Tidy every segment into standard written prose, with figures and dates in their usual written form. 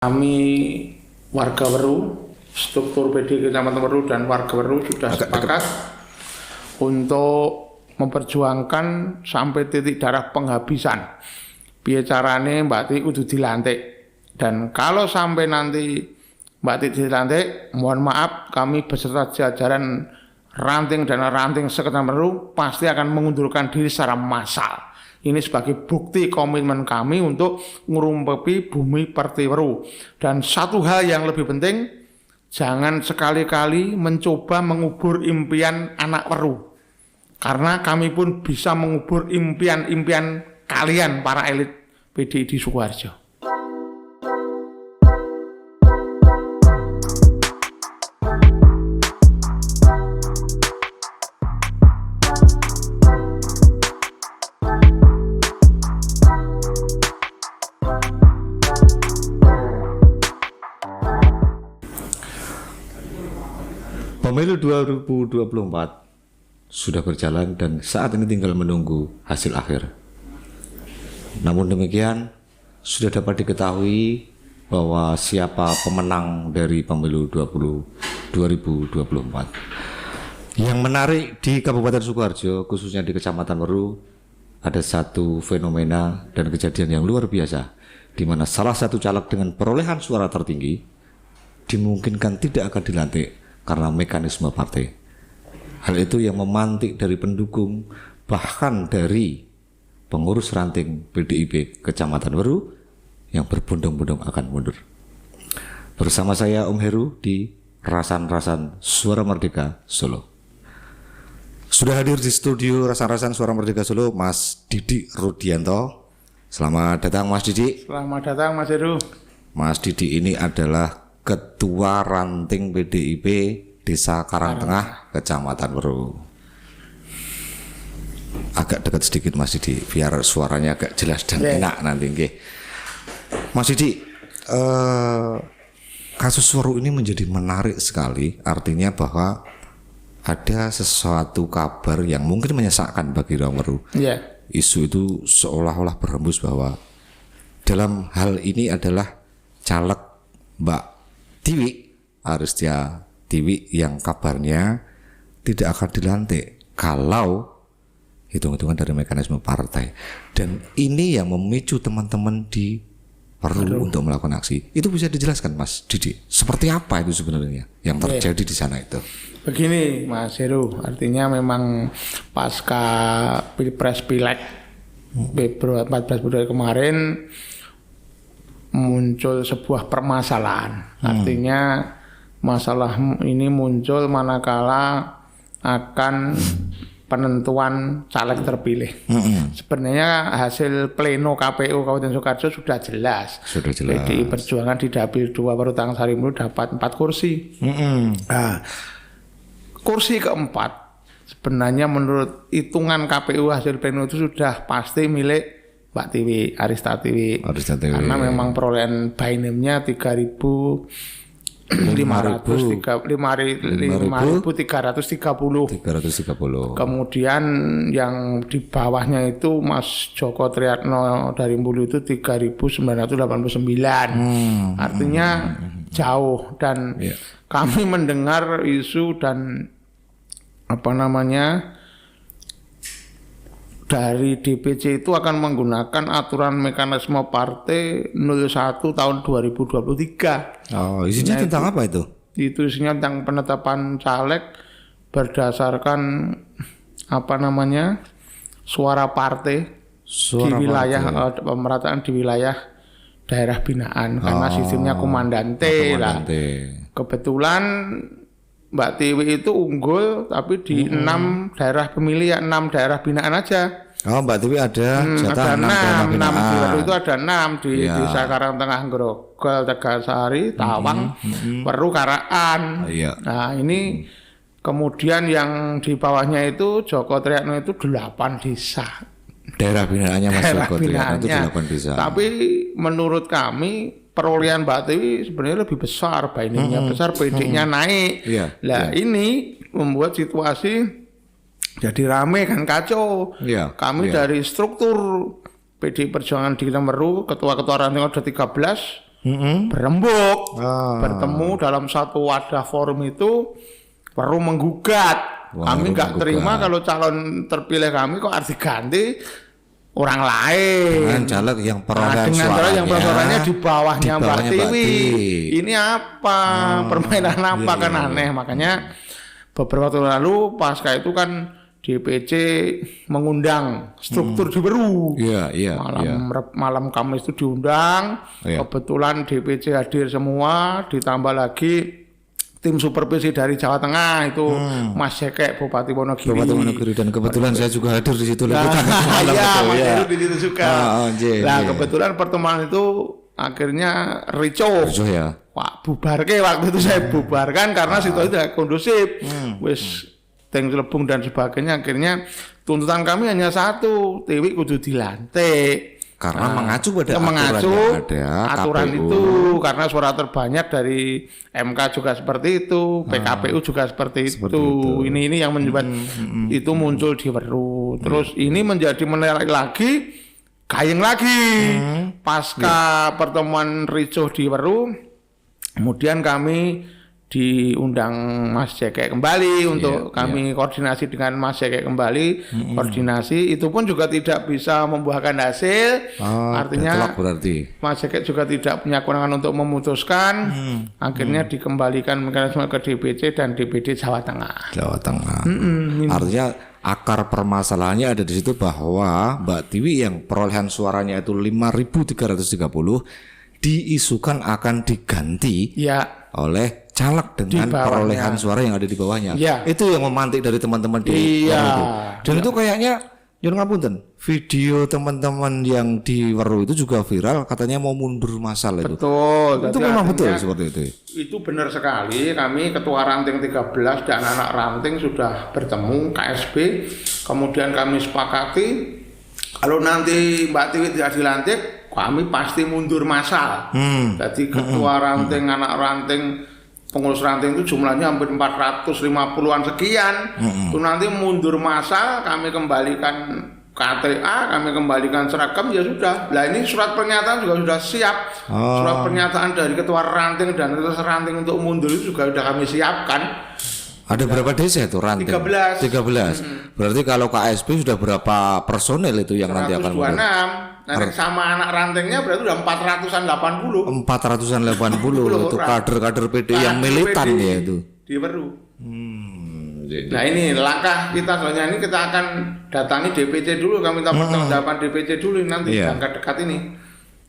Kami warga Weru, struktur PD Kecamatan Weru dan warga Weru sudah sepakat untuk memperjuangkan sampai titik darah penghabisan. Piye carane Mbak Ti kudu dilantik. Dan kalau sampai nanti Mbak Ti dilantik, mohon maaf kami beserta jajaran ranting dan ranting Sekecamatan Weru pasti akan mengundurkan diri secara massal. Ini sebagai bukti komitmen kami untuk ngerumpepi bumi Perti Weru. Dan satu hal yang lebih penting, jangan sekali-kali mencoba mengubur impian anak Weru. Karena kami pun bisa mengubur impian-impian kalian para elit PDI di Sukoharjo. Pemilu 2024 sudah berjalan dan saat ini tinggal menunggu hasil akhir. Namun demikian, sudah dapat diketahui bahwa siapa pemenang dari pemilu 2024. Yang menarik di Kabupaten Sukoharjo, khususnya di Kecamatan Weru, ada satu fenomena dan kejadian yang luar biasa, di mana salah satu caleg dengan perolehan suara tertinggi dimungkinkan tidak akan dilantik karena mekanisme partai. Hal itu yang memantik dari pendukung, bahkan dari pengurus ranting PDIP Kecamatan Weru yang berbondong-bondong akan mundur. Bersama saya Om Heru di Rasan-Rasan Suara Merdeka Solo. Sudah hadir di studio Rasan-Rasan Suara Merdeka Solo Mas Didi Rudianto. Selamat datang Mas Didi. Selamat datang Mas Heru. Mas Didi ini adalah Ketua Ranting PDIP Desa Karangtengah, Kecamatan Weru. Agak dekat sedikit Mas Didi, biar suaranya agak jelas dan enak nanti. Mas Didi, kasus Weru ini menjadi menarik sekali. Artinya bahwa ada sesuatu kabar yang mungkin menyesakkan bagi orang Weru. Isu itu seolah-olah berhembus bahwa dalam hal ini adalah caleg Mbak Tiwi Aristia Tiwi yang kabarnya tidak akan dilantik kalau hitung-hitungan dari mekanisme partai. Dan ini yang memicu teman-teman di Weru untuk melakukan aksi. Itu bisa dijelaskan Mas Didi, seperti apa itu sebenarnya yang terjadi di sana itu? Begini Mas Heru, artinya memang pasca Pilpres Pileg 14 Februari kemarin muncul sebuah permasalahan. Artinya masalah ini muncul manakala akan penentuan caleg terpilih. Sebenarnya hasil pleno KPU Kabupaten Sukoharjo sudah jelas. PDI Perjuangan di Dapil 2 Weru Tangsari dapat 4 kursi. Nah, kursi keempat sebenarnya menurut hitungan KPU hasil pleno itu sudah pasti milik Mbak Tiwi, Aristia Tiwi. Karena memang perolehan by name-nya 5.330. Kemudian yang di bawahnya itu Mas Joko Triatno dari Mbulu itu 3.989. Artinya jauh. Dan kami mendengar isu dan dari DPC itu akan menggunakan aturan mekanisme partai 01 tahun 2023. Oh, isinya tentang apa itu? Itu isinya tentang penetapan caleg berdasarkan suara partai di wilayah pemerataan di wilayah daerah binaan karena sistemnya komandante lah. Kebetulan Mbak Tiwi itu unggul tapi di 6 daerah pemilih 6 daerah binaan aja. Oh, Mbak Tiwi ada jatah 6 itu ada 6 di Desa Karangtengah, Grogol, Tegasari, Tawang, Weru, Karaan. Nah, ini kemudian yang di bawahnya itu Joko Triatno itu 8 desa. Daerah binaannya Mas Joko Triatno itu 8 desa. Tapi menurut kami perolehan Mbak Tiwi sebenarnya lebih besar, bainnya besar, PD-nya naik. Ini membuat situasi jadi rame kan, kacau. Kami dari struktur PDI Perjuangan di Weru, ketua-ketua ranting ada 13, berembuk, bertemu dalam satu wadah forum itu perlu menggugat. Wah, Kami nggak terima kalau calon terpilih kami kok harus diganti orang lain. Dengan caleg yang perolehan dengan caleg yang suaranya di bawahnya Mbak bawahnya Mbak Tiwi. Tiwi. Ini apa? Permainan apa kan aneh. Makanya beberapa waktu lalu pasca itu kan DPC mengundang struktur di Weru. Iya. Malam Kamis itu diundang. Iya. Kebetulan DPC hadir semua, ditambah lagi tim supervisi dari Jawa Tengah itu Mas Jekek Bupati Wonogiri. Bupati Wonogiri, dan kebetulan saya juga hadir di situ liputan malam Iya, itu, Mas ya. Heru di situ juga. Nah, kebetulan pertemuan itu akhirnya ricuh. Ya. Wah, bubarke waktu itu saya bubarkan karena situasi tidak kondusif. Wis teng celebung dan sebagainya, akhirnya tuntutan kami hanya satu, Tiwi kudu dilantik. Karena mengacu pada aturan KPU. itu, karena suara terbanyak dari MK juga seperti itu, PKPU juga seperti itu. Ini yang menyebabkan itu muncul di Weru. Terus ini menjadi menarik lagi, gayeng lagi. Pasca pertemuan ricuh di Weru, kemudian kami diundang Mas Jekek kembali untuk kami koordinasi dengan Mas Jekek kembali. Koordinasi itu pun juga tidak bisa membuahkan hasil. Artinya berarti Mas Jekek juga tidak punya kewenangan untuk memutuskan. Akhirnya dikembalikan mekanisme ke DPC dan DPD Jawa Tengah. Artinya akar permasalahannya ada di situ, bahwa Mbak Tiwi yang perolehan suaranya itu 5.330 diisukan akan diganti oleh caleg dengan perolehan suara yang ada di bawahnya. Itu yang memantik dari teman-teman di Weru itu. Dan itu kayaknya nyuwun ngapunten, video teman-teman yang di Weru itu juga viral, katanya mau mundur massal itu. Betul. Itu memang betul seperti itu. Itu benar sekali. Kami ketua ranting 13 dan anak ranting sudah bertemu KSB. Kemudian kami sepakati kalau nanti Mbak Tiwi tidak dilantik, kami pasti mundur massal. Jadi ketua ranting, anak ranting, pengurus ranting itu jumlahnya hampir 450-an sekian. Itu nanti mundur massal, kami kembalikan KTA, kami kembalikan seragam, ya sudah. Nah ini surat pernyataan juga sudah siap. Surat pernyataan dari ketua ranting dan ketua ranting untuk mundur itu juga sudah kami siapkan. Ada berapa desa itu ranting? 13. Berarti kalau KSP sudah berapa personel itu yang nanti akan mundur? 126. Nanti sama anak rantingnya berarti udah 480. 480 itu kader-kader PD yang militan ya itu. Di Weru. Nah ini langkah kita selanjutnya, ini kita akan datangi DPC dulu, kami minta pertanggungjawaban DPC dulu nanti langkah dekat ini.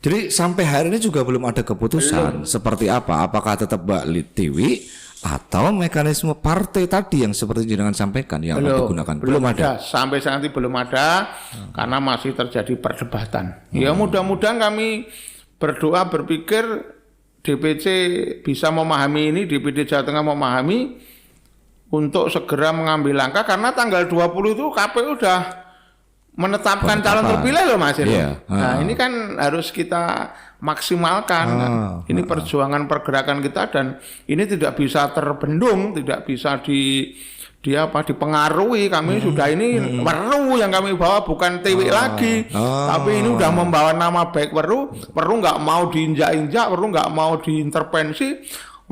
Jadi sampai hari ini juga belum ada keputusan seperti apa, apakah tetap Mbak Tiwi atau mekanisme partai tadi yang seperti jenengan sampaikan yang akan digunakan. Belum ada. Sampai saat ini belum ada karena masih terjadi perdebatan. Ya mudah-mudahan kami berdoa berpikir DPC bisa memahami ini, DPD Jawa Tengah memahami untuk segera mengambil langkah, karena tanggal 20 itu KPU udah menetapkan calon terpilih loh Mas. Nah ini kan harus kita maksimalkan. Ini perjuangan pergerakan kita dan ini tidak bisa terbendung, tidak bisa dipengaruhi. Kami sudah ini Weru yang kami bawa, bukan Tiwi lagi. Tapi ini udah membawa nama baik Weru nggak mau diinjak-injak, Weru nggak mau diintervensi.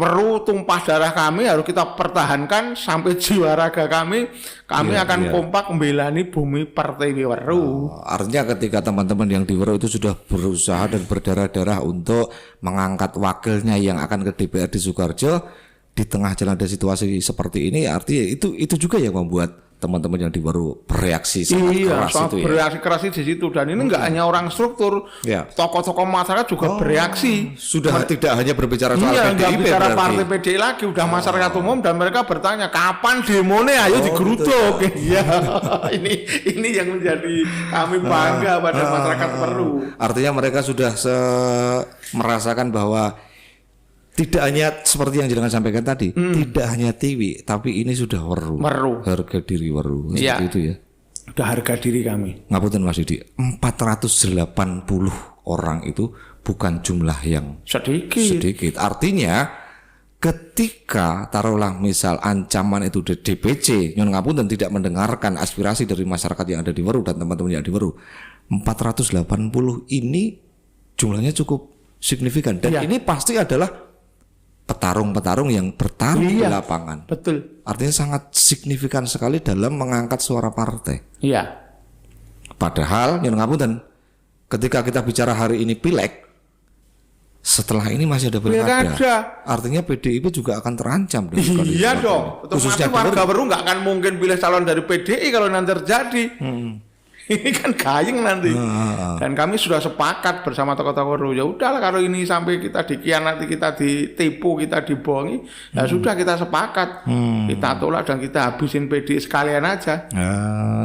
Weru tumpah darah kami harus kita pertahankan sampai jiwa raga kami. Kami akan kompak membelani bumi Pertiwi Weru. Artinya ketika teman-teman yang di Weru itu sudah berusaha dan berdarah-darah untuk mengangkat wakilnya yang akan ke DPRD Sukoharjo, di tengah jalan ada situasi seperti ini, artinya itu juga yang membuat teman-teman yang di Weru bereaksi sangat keras itu ya. Bereaksi keras di situ, dan ini enggak hanya orang struktur, tokoh-tokoh masyarakat juga bereaksi. Sudah tidak hanya berbicara soal PDIP, enggak bicara partai PDI lagi, udah masyarakat umum, dan mereka bertanya kapan demone, ayo digeruduk. Iya. ini yang menjadi kami bangga pada masyarakat Weru. Artinya mereka sudah merasakan bahwa tidak hanya seperti yang jenengan sampaikan tadi, tidak hanya Tiwi, tapi ini sudah Weru. Harga diri Weru. Seperti itu ya. Sudah harga diri kami. Ngapunten Mas Didi, 480 orang itu bukan jumlah yang sedikit. Artinya ketika taruhlah misal ancaman itu dari DPC, nyuwun ngapunten tidak mendengarkan aspirasi dari masyarakat yang ada di Weru dan teman-teman yang di Weru, 480 ini jumlahnya cukup signifikan dan ini pasti adalah petarung-petarung yang bertarung di lapangan. Betul. Artinya sangat signifikan sekali dalam mengangkat suara partai. Iya. Padahal yang ngapunten, ketika kita bicara hari ini pileg, setelah ini masih ada pilkada. Artinya PDIP juga akan terancam dengan kondisi iya dong. Khususnya warga baru nggak akan mungkin pilih calon dari PDI kalau nanti terjadi. Ini kan gayeng nanti. Dan kami sudah sepakat bersama tokoh-tokoh Ru. Ya udahlah kalau ini sampai kita dikhianati, kita ditipu, kita dibohongi, ya sudah kita sepakat. Kita tolak dan kita habisin PDI sekalian aja.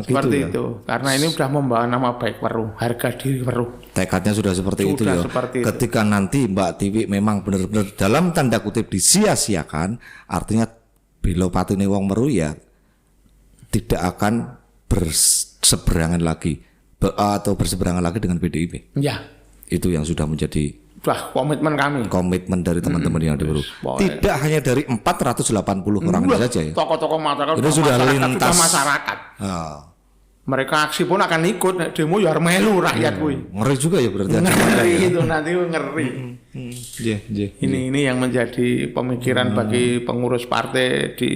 Seperti gitu, itu. Karena ini sudah membawa nama baik Weru, harga diri Weru. Tekadnya sudah seperti itu ya. Ketika nanti Mbak Tiwi memang benar-benar dalam tanda kutip disia-siakan, artinya Belo Patine wong Weru ya tidak akan berseberangan lagi atau berseberangan lagi dengan PDIP. Ya. Itu yang sudah menjadi komitmen kami. Komitmen dari teman-teman yang ada Weru. Tidak hanya dari 480 orang saja ya. Tokoh-tokoh masyarakat itu sudah lintas masyarakat. Mereka aksi pun akan ikut demo ya melu rakyat kuwi. Ngeri juga ya berarti. Ngeri itu nanti ngeri. Ini yang menjadi pemikiran bagi pengurus partai di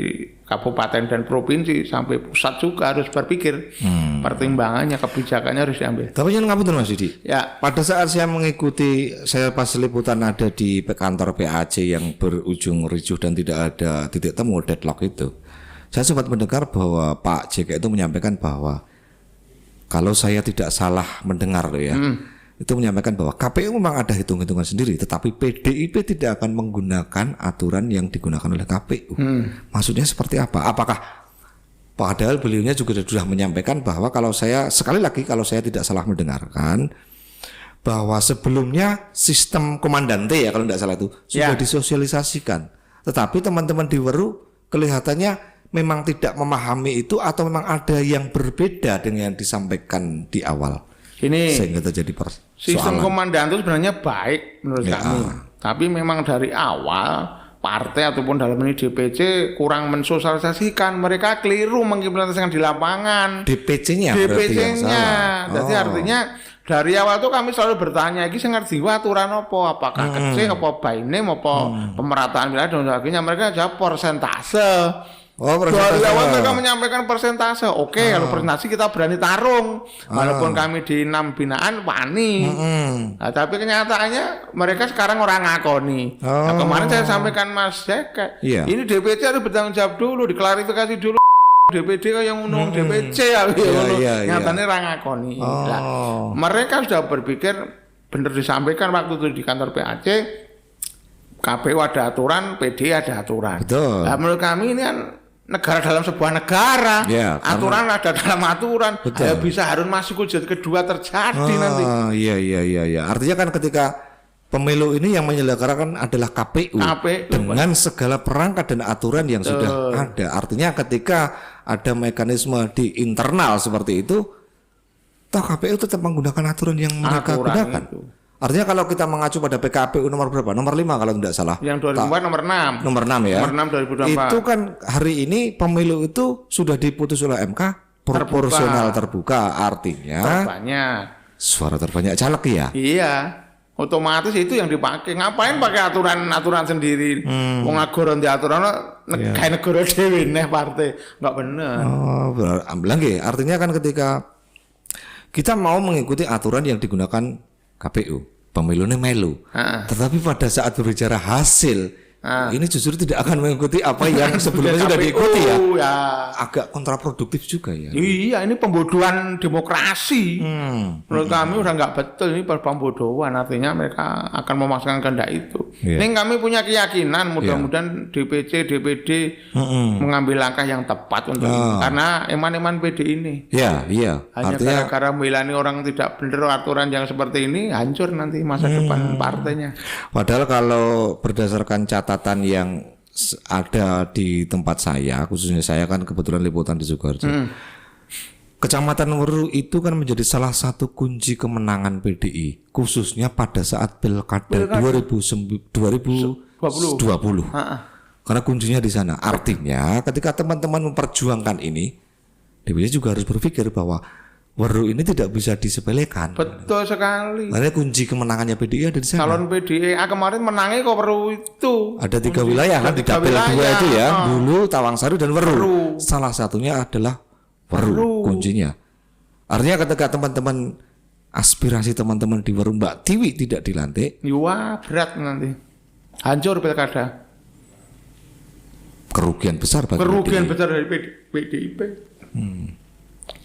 kabupaten dan provinsi sampai pusat juga harus berpikir pertimbangannya, kebijakannya harus diambil. Tapi yang ngapunten Mas Didi. Ya. Pada saat saya mengikuti, saya pas liputan ada di kantor PAC yang berujung ricuh dan tidak ada titik temu deadlock itu. Saya sempat mendengar bahwa Pak JK itu menyampaikan bahwa kalau saya tidak salah mendengar loh ya, itu menyampaikan bahwa KPU memang ada hitung-hitungan sendiri, tetapi PDIP tidak akan menggunakan aturan yang digunakan oleh KPU. Maksudnya seperti apa? Apakah padahal beliaunya juga sudah menyampaikan bahwa kalau saya tidak salah mendengarkan bahwa sebelumnya sistem komandante ya kalau tidak salah itu sudah disosialisasikan, tetapi teman-teman di Weru kelihatannya memang tidak memahami itu atau memang ada yang berbeda dengan yang disampaikan di awal. Ini sehingga terjadi persoalan. Sistem komandan itu sebenarnya baik menurut kami. Tapi memang dari awal partai ataupun dalam ini DPC kurang mensosialisasikan. Mereka keliru mengimplementasikan di lapangan. DPC-nya. Jadi artinya dari awal tuh kami selalu bertanya, ini saya ngerti aturan apa? Apakah kecil, apa by name, apa pemerataan wilayah dan sebagainya. Mereka jawab persentase. Dari awal mereka menyampaikan persentase. Oke, kalau persentase kita berani tarung. Walaupun kami di 6 binaan wani. Nah, tapi kenyataannya mereka sekarang orang ngakoni. Nah, kemarin saya sampaikan Mas Jeka, ini DPC harus bertanggung jawab dulu, diklarifikasi dulu. DPD yang undang DPC nyatanya orang ngakoni. Nah, mereka sudah berpikir benar disampaikan waktu itu di kantor PAC. KPU ada aturan, PD ada aturan. Nah, menurut kami ini kan negara dalam sebuah negara, aturan ada dalam aturan, bisa harun masiku jadi kedua terjadi nanti. Iya. Artinya kan ketika pemilu ini yang menyelenggarakan adalah KPU dengan segala perangkat dan aturan yang sudah ada. Artinya ketika ada mekanisme di internal seperti itu, toh KPU tetap menggunakan aturan yang mereka gunakan. Artinya kalau kita mengacu pada PKPU nomor berapa? Nomor 5 kalau tidak salah. Yang 2004 nomor 6. Nomor 6 ya. Nomor 6 2024. Itu kan hari ini pemilu itu sudah diputus oleh MK proporsional terbuka. Artinya terbanyak. Suara terbanyak caleg ya. Iya. Otomatis itu yang dipakai. Ngapain pakai aturan sendiri? Wong agoron di aturan kayak negara dhewe neh partai. Enggak benar. Berarti artinya kan ketika kita mau mengikuti aturan yang digunakan KPU, pemilunya melu. Tetapi pada saat berbicara hasil, ini justru tidak akan mengikuti apa yang sebelumnya sudah diikuti ya. Agak kontraproduktif juga ya. Iya, ini pembodohan demokrasi. Menurut kami udah nggak betul, ini pembodohan. Artinya mereka akan memaksakan kehendak itu. Ini kami punya keyakinan mudah-mudahan DPC, DPD mengambil langkah yang tepat untuk karena eman-eman PD ini. Iya. Hanya gara-gara melani orang tidak benar aturan yang seperti ini, hancur nanti masa depan partainya. Padahal kalau berdasarkan catatan yang ada di tempat saya, khususnya saya kan kebetulan liputan di Sukoharjo. Kecamatan Weru itu kan menjadi salah satu kunci kemenangan PDI, khususnya pada saat pilkada 2020. Karena kuncinya di sana. Artinya ketika teman-teman memperjuangkan ini, DPD juga harus berpikir bahwa Weru ini tidak bisa disepelekan. Betul sekali. Makanya kunci kemenangannya PDI ada di sana. Calon PDIA kemarin menangnya kok Weru itu. Ada 3 wilayah kan di dapil 2 itu ya, Bulu, Tawangsari dan Weru. Salah satunya adalah Weru kuncinya. Artinya ketika teman-teman aspirasi teman-teman di Weru Mbak Tiwi tidak dilantik, wah berat nanti. Hancur pilkada. Kerugian besar bagi Kerugian PDI. besar dari PDIP.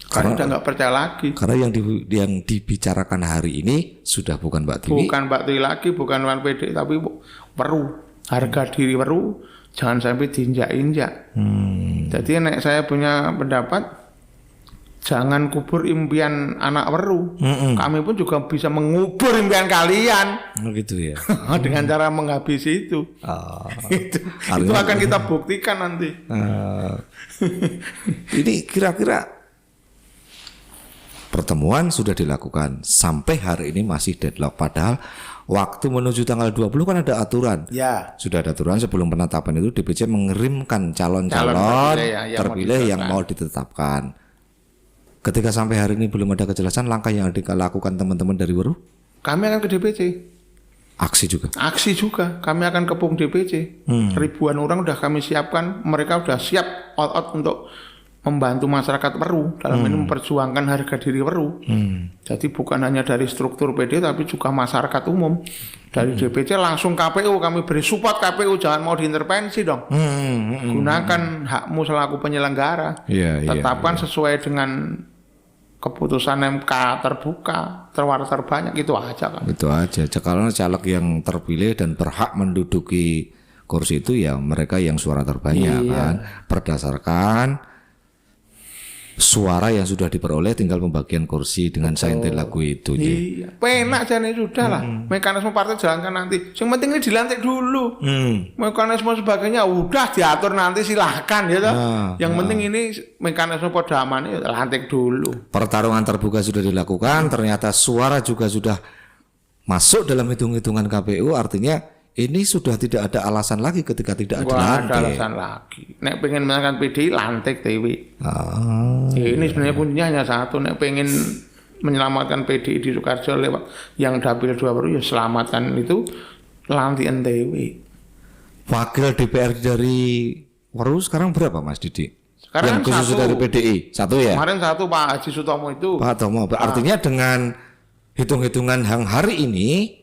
Karena udah nggak percaya lagi. Karena yang dibicarakan hari ini sudah bukan Mbak Tiwi. Bukan Mbak Tiwi lagi, bukan Wan PDI, tapi Weru. Harga diri Weru jangan sampai diinjak-injak. Jadi nek saya punya pendapat, jangan kubur impian anak Weru. Kami pun juga bisa mengubur impian kalian. Gitu ya. Dengan cara menghabisi itu. Itu akan kita buktikan nanti. Ini kira-kira pertemuan sudah dilakukan sampai hari ini masih deadlock, padahal waktu menuju tanggal 20 kan ada aturan. Ya. Sudah ada aturan sebelum penetapan itu DPC mengirimkan calon-calon terpilih yang mau ditetapkan. Ketika sampai hari ini belum ada kejelasan langkah yang dilakukan teman-teman dari Weru? Kami akan ke DPC. Aksi juga. Aksi juga. Kami akan kepung DPC. Ribuan orang udah kami siapkan. Mereka udah siap all out untuk membantu masyarakat Weru dalam ini memperjuangkan harga diri Weru. Jadi bukan hanya dari struktur PD tapi juga masyarakat umum. Dari DPC langsung KPU, kami beri support KPU, jangan mau diintervensi dong. Gunakan hakmu selaku penyelenggara. Tetapkan sesuai dengan keputusan MK terbuka, terbanyak, itu aja kan. Itu aja. Kalau caleg yang terpilih dan berhak menduduki kursi itu ya mereka yang suara terbanyak kan, berdasarkan suara yang sudah diperoleh, tinggal pembagian kursi dengan saintil lagu itu. Iya, penak jane sudah lah. Mekanisme partai jalankan nanti. Yang penting ini dilantik dulu. Mekanisme sebagainya udah diatur nanti, silahkan ya toh. Yang penting ini mekanisme podaman ya lantik dulu. Pertarungan terbuka sudah dilakukan, ternyata suara juga sudah masuk dalam hitung-hitungan KPU, artinya ini sudah tidak ada alasan lagi ketika tidak ada lantik. Ada alasan lagi. Nek pengen menangkan PDI lantik TW. Ini sebenarnya kuncinya hanya satu. Nek pengen menyelamatkan PDI di Sukoharjo lewat yang dapil 2 baru ya selamatkan itu lantik NTW. Wakil DPR dari Weru sekarang berapa Mas Didi? Sekarang yang khusus satu. dari PDI satu ya. Kemarin satu Pak Haji Sutomo itu. Pak Tomo. Artinya dengan hitung-hitungan yang hari ini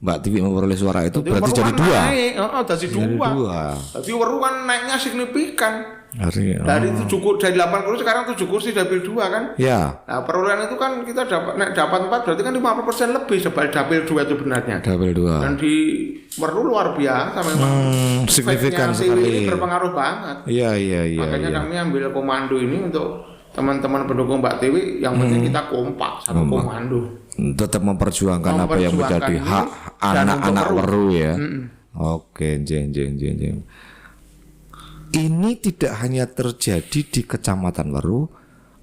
Mbak Tiwi memperoleh suara itu berarti jadi 2. Jadi 2. Jadi Weru kan naiknya signifikan. Dari 8 kursi sekarang 7 kursi dapil 2 kan. Ya. Nah, perolehan itu kan kita dapat 4 berarti kan 50% lebih sebalik dapil 2 itu benarnya. Dapil 2. Dan di Weru luar biasa memang. Signifikan sekali. Ini berpengaruh banget. Iya. Makanya kami ambil komando ini untuk teman-teman pendukung Mbak Tiwi, yang penting kita kompak satu komando. Tetap memperjuangkan apa yang menjadi hak anak-anak Weru ya. Oke, jeng. Ini tidak hanya terjadi di Kecamatan Weru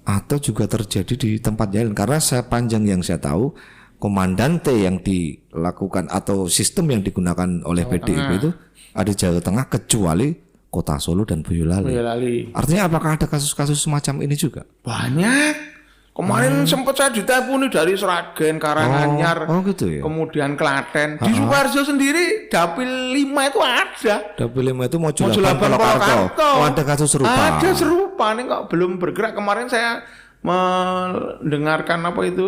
atau juga terjadi di tempat lain, karena sepanjang yang saya tahu komandante yang dilakukan atau sistem yang digunakan oleh PDIP itu ada Jawa Tengah kecuali Kota Solo dan Boyolali. Artinya apakah ada kasus-kasus semacam ini juga? Banyak. Kemarin sempat saya diteleponi dari Sragen, Karanganyar, gitu ya? kemudian Klaten. Di Sukoharjo sendiri dapil 5 itu ada. Dapil 5 itu Mojolaban Purwokarto. Oh, ada kasus serupa. Ada serupa nih kok belum bergerak. Kemarin saya mendengarkan apa itu,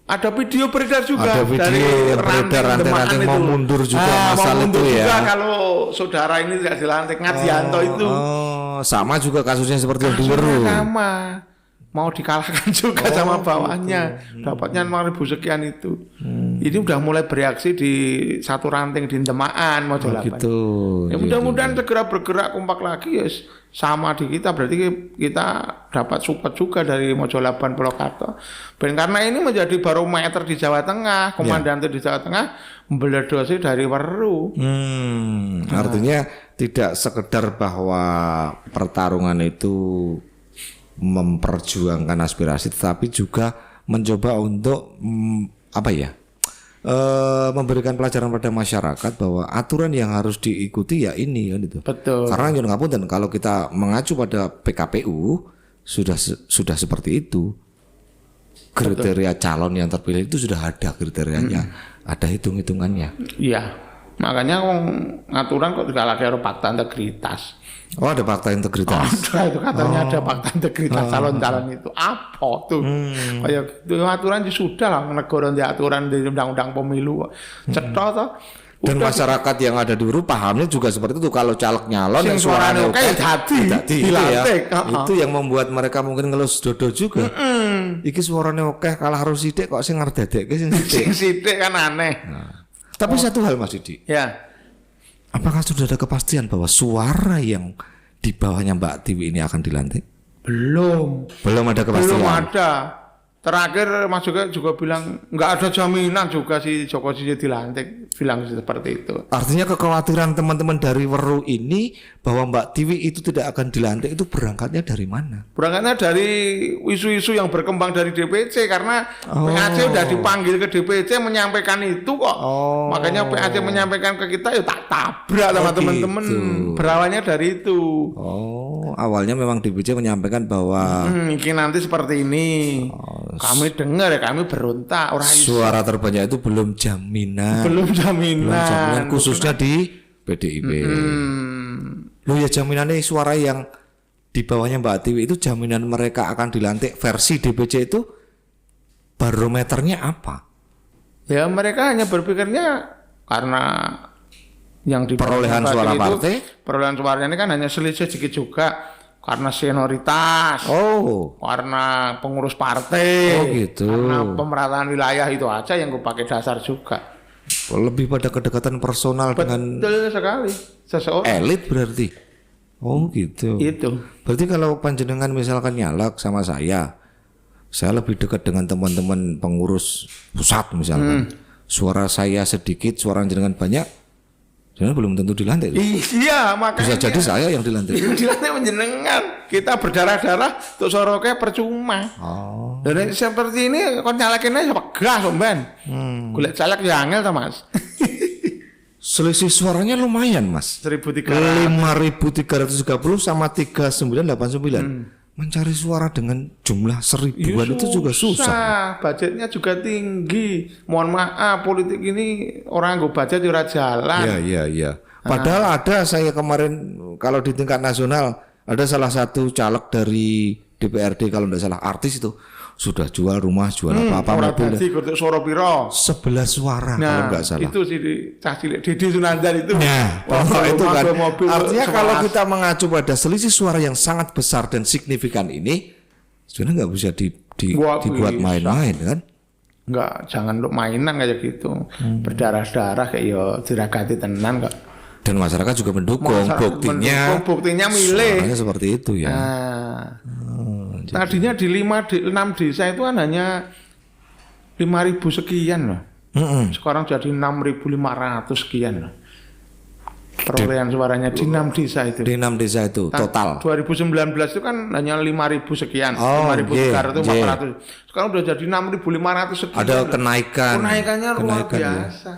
ada video beredar juga. Ada video yang beredar ranting-ranting mau mundur juga masalah itu ya. Juga kalau saudara ini tidak dilantik, Ngadianto itu. Sama juga kasusnya seperti yang di Weru. Sama. Mau dikalahkan juga sama bawahnya, dapatnya 6.000 sekian itu. Ini udah mulai bereaksi di satu ranting di Demaan Mojolaban. Gitu. Ya mudah-mudahan segera bergerak kompak lagi ya sama di kita, berarti kita dapat support juga dari Mojolaban Purwokarto. Dan karena ini menjadi barometer di Jawa Tengah, komandante di Jawa Tengah meledosi dari Weru. Artinya tidak sekedar bahwa pertarungan itu memperjuangkan aspirasi, tetapi juga mencoba untuk memberikan pelajaran pada masyarakat bahwa aturan yang harus diikuti ya ini kan itu. Betul. Karena nyuwun ngapunten kalau kita mengacu pada PKPU sudah seperti itu. kriteria calon yang terpilih itu sudah ada kriterianya, ada hitung-hitungannya. Iya, makanya wong aturan kok tidak lagi ada fakta integritas. Oh, ada fakta integritas. Ada itu katanya ada fakta integritas calon-calon itu. Apa tuh? Kayak gitu aturan ya sudah lah, negara di aturan di undang-undang pemilu. Cetha toh. Dan masyarakat yang ada di Buru pahamnya juga seperti itu. Kalau caleg nyalon yang suaranya oke dadi dilantik. Itu yang membuat mereka mungkin ngelus dodo juga. Iki suaranya oke kalah harus sidik kok sing ngerdedekke sing sidik kan aneh. Tapi satu hal Mas Didi. Ya. Apakah sudah ada kepastian bahwa suara yang di bawahnya Mbak Tiwi ini akan dilantik? Belum ada kepastian. Belum ada. Terakhir Mas juga bilang nggak ada jaminan juga si Joko Sisi dilantik, bilang seperti itu. Artinya kekhawatiran teman-teman dari Weru ini bahwa Mbak Tiwi itu tidak akan dilantik itu berangkatnya dari mana? Berangkatnya dari isu-isu yang berkembang dari DPC karena PAC udah dipanggil ke DPC menyampaikan itu kok. Makanya PAC menyampaikan ke kita ya tak tabrak sama teman-teman. Gitu. Berawalnya dari itu. Awalnya memang DPC menyampaikan bahwa mungkin nanti seperti ini. Kami dengar ya, kami berontak. Suara terbanyak itu belum jaminan. Belum jaminan khususnya di PDIP. Loh ya jaminannya suara yang di bawahnya Mbak Tiwi itu jaminan mereka akan dilantik versi DPC itu barometernya apa? Ya mereka hanya berpikirnya karena yang di perolehan suara partai. Perolehan suaranya ini kan hanya selisih sedikit juga. Karena senioritas, karena pengurus partai, gitu. Karena pemerataan wilayah itu aja yang gue pakai dasar juga. Lebih pada kedekatan personal dengan sekali seseorang. Elit berarti. Gitu. Itu. Berarti kalau panjenengan misalkan nyalek sama saya lebih dekat dengan teman-teman pengurus pusat misalkan. Suara saya sedikit, suara jenengan banyak. Jangan belum tentu dilantik. Iya, makanya. Bisa jadi saya yang dilantik. Yang dilantik menjenengan. Kita berdarah-darah untuk soroknya percuma. Dan seperti ini kon nyalekinnya ya gas, Ben. Golek caleg ya angel ta, Mas. Selisih suaranya lumayan, Mas. 5.330 sama 3989. Mencari suara dengan jumlah 1000-an itu juga susah. Budgetnya juga tinggi. Mohon maaf, politik ini orang nggo budget ora jalan. Iya. Padahal ada saya kemarin kalau di tingkat nasional ada salah satu caleg dari DPRD kalau tidak salah artis itu sudah jual rumah, jual apa-apa mobil. Untuk suara piro? 11 suara kalau nggak salah. Itu si Cacilek Didi Sunandar itu. Nah, itu kan. Artinya kalau kita mengacu pada selisih suara yang sangat besar dan signifikan ini, sebenarnya nggak bisa dibuat main-main kan? Nggak, jangan untuk mainan kayak gitu. Berdarah-darah kayak yo diragati tenan kok. Dan masyarakat juga mendukung. Buktinya milih. Suaranya seperti itu ya. Tadinya di 6 desa itu kan hanya 5.000 sekian loh. Sekarang jadi 6.500 sekian loh. Perolehan suaranya di 6 desa itu. Di 6 desa itu total. 2019 itu kan hanya 5.000 sekian, 5.300, 400. Sekarang udah jadi 6.500 sekian. Ada kenaikan. Kenaikannya luar biasa.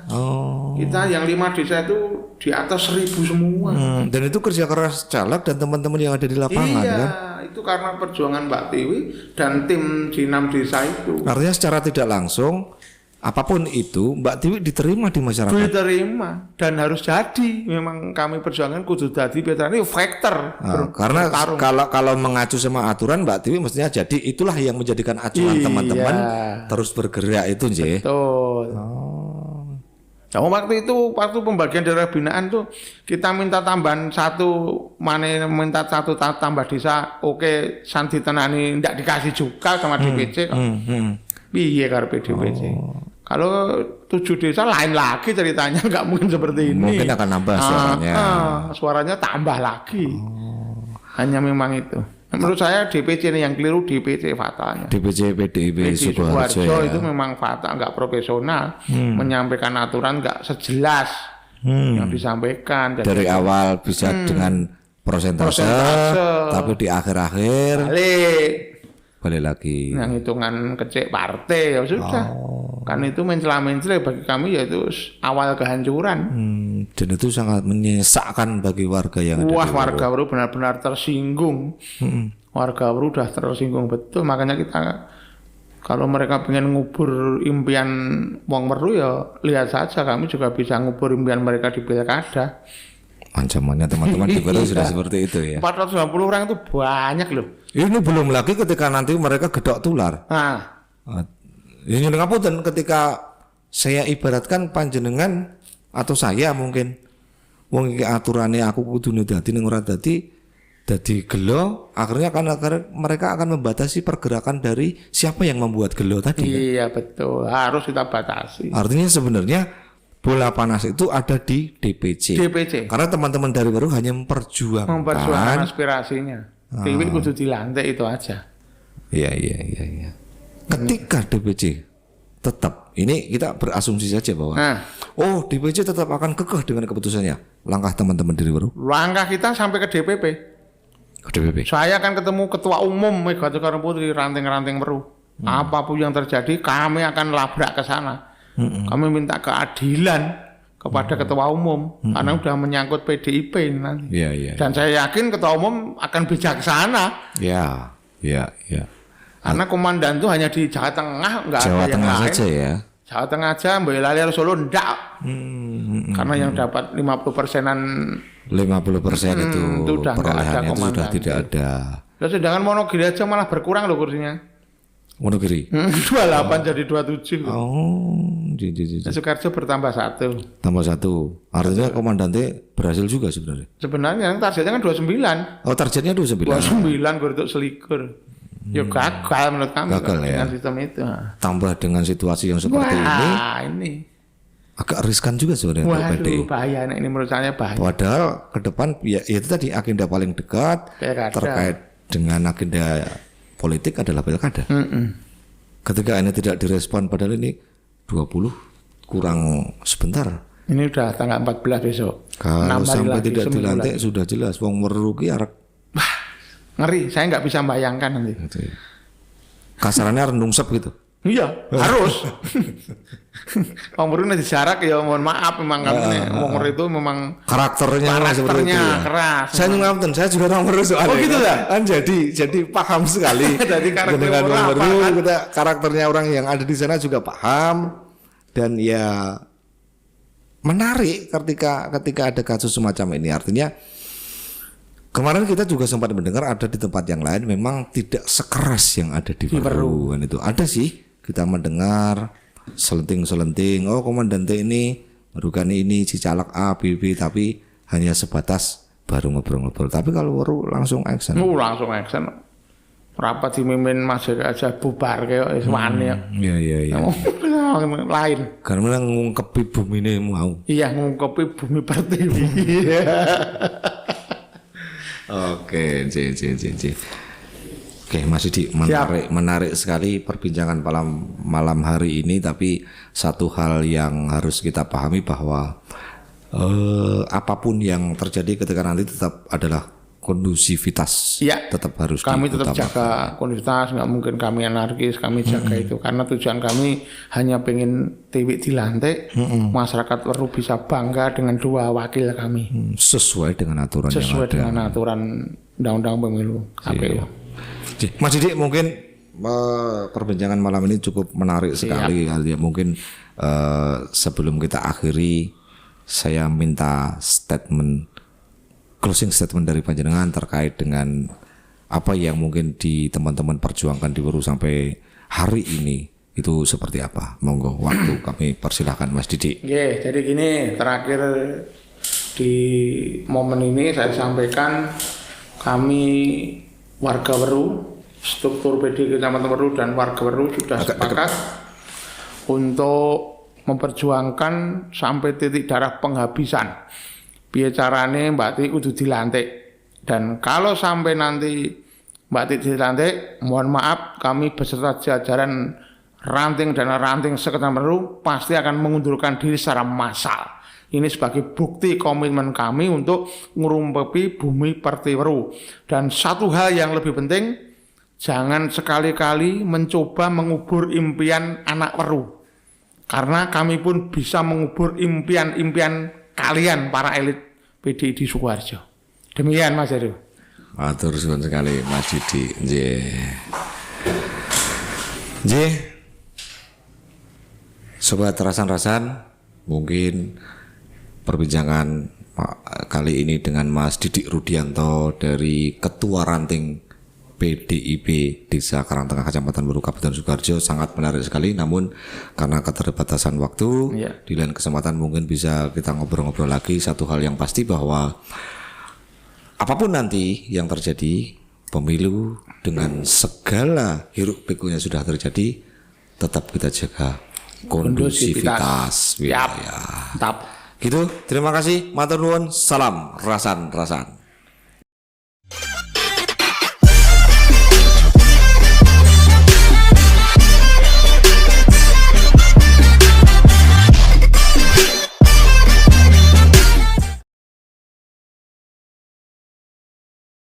Kita yang 5 desa itu di atas 1.000 semua. Dan itu kerja keras caleg dan teman-teman yang ada di lapangan kan? Itu karena perjuangan Mbak Tiwi dan tim di 6 desa itu. Artinya secara tidak langsung apapun itu Mbak Tiwi diterima di masyarakat. Diterima dan harus jadi. Memang kami perjuangan kudu dadi ini faktor. Karena kalau mengacu sama aturan Mbak Tiwi mestinya jadi itulah yang menjadikan acuan teman-teman terus bergerak itu nggih. Betul. Waktu pembagian daerah binaan tuh kita minta tambahan minta satu tambah desa, oke santi tenani ndak dikasih juga sama DPC. Piye karepe DPC? Kalau 7 desa lain lagi ceritanya, nggak mungkin seperti ini. Mungkin akan nambah suaranya. Suaranya tambah lagi. Hanya memang itu. Menurut saya DPC ini yang keliru, DPC fatalnya. DPC PDIP Sukoharjo itu memang fatal, nggak profesional, menyampaikan aturan nggak sejelas yang disampaikan. Dari awal bisa dengan persentase, tapi di akhir-akhir balik lagi. Yang hitungan kecil partai ya sudah. Kan itu mencela-mencela bagi kami yaitu awal kehancuran. Dan itu sangat menyesakkan bagi warga yang ada. Wah, warga baru benar-benar tersinggung. Warga baru udah tersinggung betul, makanya kita Kalau mereka pengen ngubur impian wong Weru ya lihat saja, kami juga bisa ngubur impian mereka di pilkada. Ancamannya teman-teman di Weru sudah Iya. seperti itu ya. 490 orang itu banyak loh. Ini belum lagi ketika nanti mereka gedok tular. Nah, Ini ngapunten ketika saya ibaratkan panjenengan atau saya mungkin wong iki aturane aku kudune dadi ning ora dadi gelo, akhirnya mereka akan membatasi pergerakan dari siapa yang membuat gelo tadi. iya betul, harus kita batasi. Artinya sebenarnya bola panas itu ada di DPC. DPC Karena teman-teman dari Weru hanya memperjuangkan aspirasinya. Tiwik kudu dilantik itu aja. Iya. Ketika DPC tetap, ini kita berasumsi saja bahwa DPC tetap akan kekeh dengan keputusannya. Langkah teman-teman dari Weru Langkah kita sampai ke DPP. ke DPP. Saya akan ketemu Ketua Umum Megawati Soekarno Putri ranting-ranting Weru. Apapun yang terjadi, kami akan labrak ke sana. Kami minta keadilan kepada Ketua Umum karena sudah menyangkut PDIP ini nanti. Iya. Dan saya yakin Ketua Umum akan bijaksana. Iya. Karena komandan itu hanya di Jawa Tengah, enggak ada Jawa yang Tengah lain. saja ya. Jawa Tengah aja, Boyolali, Solo enggak. Karena yang dapat 50%-an 50% itu udah nggak ada perolehannya itu sudah komandan. tidak ada. Terus sedangkan Wonogiri aja malah berkurang loh kursinya. Wonogiri. 28 jadi 27. Oh, Sukarjo bertambah 1. tambah 1. Artinya komandante berhasil juga sebenarnya. Sebenarnya yang targetnya kan 29. Oh, targetnya 29. 29 untuk selikur. Ya gagal menurut kami Gagal ya. dengan sistem itu. Tambah dengan situasi yang seperti ini, ini. agak riskan juga sebenarnya untuk PDI. Waduh, bahaya. Nah, ini menurut saya bahaya. Padahal ke depan ya itu tadi agenda paling dekat Pilkada. terkait dengan agenda politik adalah pilkada. Ketika ini tidak direspon padahal ini 20 kurang sebentar. Ini udah tanggal 14 besok. Kalau 6 hari sampai lagi, tidak seminggu dilantik lagi. sudah jelas wong Weru ki arek Ngeri, saya nggak bisa bayangkan nanti. gitu ya. Kasarannya rendungsep gitu. Iya, harus. Wong Weru nek dijarak ya mohon maaf memang kami wong Weru itu memang Karakternya memang seperti itu. Ya. keras. Saya ngapunten, saya juga orang Weru soalnya. Oh, gitu ya? Kan jadi paham sekali. Jadi karakter dengan Weru orang apa, Weru, kan? kita karakternya orang yang ada di sana juga paham dan ya menarik ketika ada kasus semacam ini. Artinya kemarin kita juga sempat mendengar ada di tempat yang lain memang tidak sekeras yang ada di Weru kan itu. Ada sih kita mendengar selenting-selenting, oh komandante ini Merugani ini si caleg A, B, tapi hanya sebatas baru ngobrol-ngobrol. Tapi kalau Weru langsung action. Langsung action. Rapat dimimpin Mas Joko aja bubar kayak wani. Iya. Lain. Karena ngungkepi bumi ini mau. Iya, ngungkepi bumi pertiwi. Oke, Oke, Mas Didi, menarik sekali perbincangan malam hari ini. Tapi satu hal yang harus kita pahami bahwa apapun yang terjadi ketika nanti tetap adalah kondusivitas. Ya, tetap harus kami tetap diutamakan. jaga kondusivitas, nggak mungkin kami anarkis, kami jaga itu karena tujuan kami hanya pengen Tiwik dilantik, masyarakat Weru bisa bangga dengan 2 wakil kami. Sesuai dengan aturan yang Sesuai ada. dengan aturan Undang-Undang Pemilu KPU. Mas Didi, mungkin perbincangan malam ini cukup menarik sekali. Ya, mungkin sebelum kita akhiri, saya minta closing statement dari panjenengan terkait dengan apa yang mungkin di teman-teman perjuangkan di Weru sampai hari ini itu seperti apa. Monggo, waktu kami persilahkan Mas Didi. Oke, jadi gini, terakhir di momen ini saya sampaikan kami warga Weru, struktur PD Kecamatan Weru dan warga Weru sudah sepakat untuk memperjuangkan sampai titik darah penghabisan. Biar carane Mbak Ti kudu dilantik. Dan kalau sampai nanti Mbak Ti dilantik, mohon maaf kami beserta jajaran ranting dan ranting Sekecamatan Weru pasti akan mengundurkan diri secara massal. Ini sebagai bukti komitmen kami untuk ngurumpepi bumi Pertiwi Weru. Dan satu hal yang lebih penting, jangan sekali-kali mencoba mengubur impian anak Weru. Karena kami pun bisa mengubur impian-impian kalian para elit PDI di Sukoharjo. Demikian Mas Heru. Matur suwun sekali Mas Didi. Nggih. Sobat rasan-rasan, mungkin perbincangan kali ini dengan Mas Didik Rudianto dari Ketua Ranting PDIP Desa Karangtengah Kecamatan Weru Kabupaten Sukoharjo sangat menarik sekali. Namun karena keterbatasan waktu, di lain kesempatan mungkin bisa kita ngobrol-ngobrol lagi. Satu hal yang pasti bahwa apapun nanti yang terjadi, pemilu dengan segala hiruk pikuknya sudah terjadi, tetap kita jaga kondusivitas wilayah. Mantap. Gitu. Terima kasih. Matur nuwun. Salam rasan-rasan.